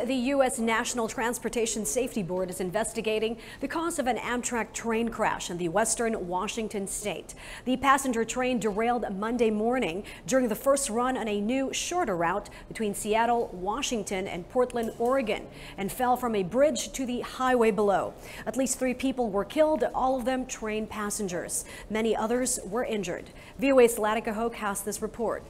The U.S. National Transportation Safety Board is investigating the cause of an Amtrak train crash in the western Washington state. The passenger train derailed Monday morning during the first run on a new, shorter route between Seattle, Washington, and Portland, Oregon, and fell from a bridge to the highway below. At least 3 people were killed, all of them train passengers. Many others were injured. VOA's Latika Hoke has this report.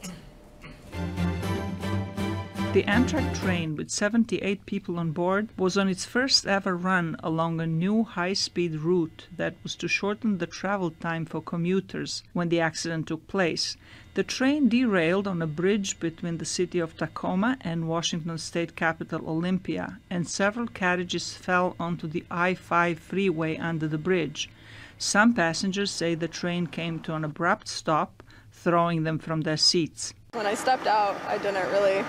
The Amtrak train, with 78 people on board, was on its first ever run along a new high-speed route that was to shorten the travel time for commuters when the accident took place. The train derailed on a bridge between the city of Tacoma and Washington state capital Olympia, and several carriages fell onto the I-5 freeway under the bridge. Some passengers say the train came to an abrupt stop, throwing them from their seats. When I stepped out, I didn't really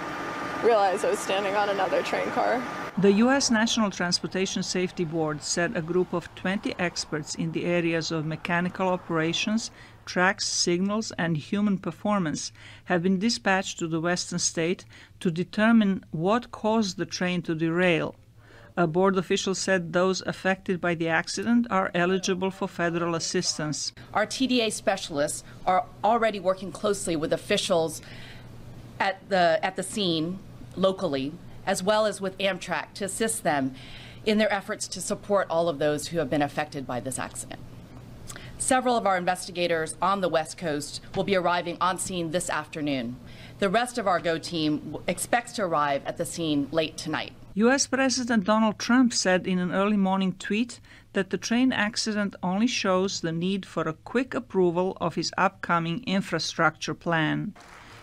realize I was standing on another train car. The U.S. National Transportation Safety Board said a group of 20 experts in the areas of mechanical operations, tracks, signals, and human performance have been dispatched to the western state to determine what caused the train to derail. A board official said those affected by the accident are eligible for federal assistance. Our TDA specialists are already working closely with officials at the scene locally, as well as with Amtrak, to assist them in their efforts to support all of those who have been affected by this accident. Several of our investigators on the West Coast will be arriving on scene this afternoon. The rest of our GO team expects to arrive at the scene late tonight. U.S. President Donald Trump said in an early morning tweet that the train accident only shows the need for a quick approval of his upcoming infrastructure plan.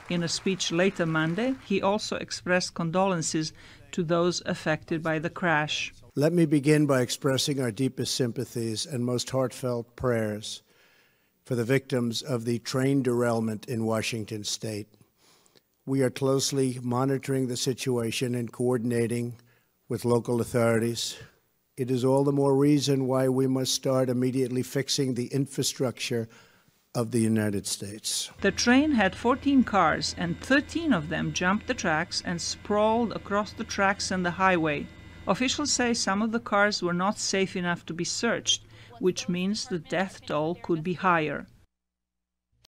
In a speech later Monday, he also expressed condolences to those affected by the crash. Let me begin by expressing our deepest sympathies and most heartfelt prayers for the victims of the train derailment in Washington state. We are closely monitoring the situation and coordinating with local authorities. It is all the more reason why we must start immediately fixing the infrastructure of the United States. The train had 14 cars, and 13 of them jumped the tracks and sprawled across the tracks and the highway. Officials say some of the cars were not safe enough to be searched, which means the death toll could be higher.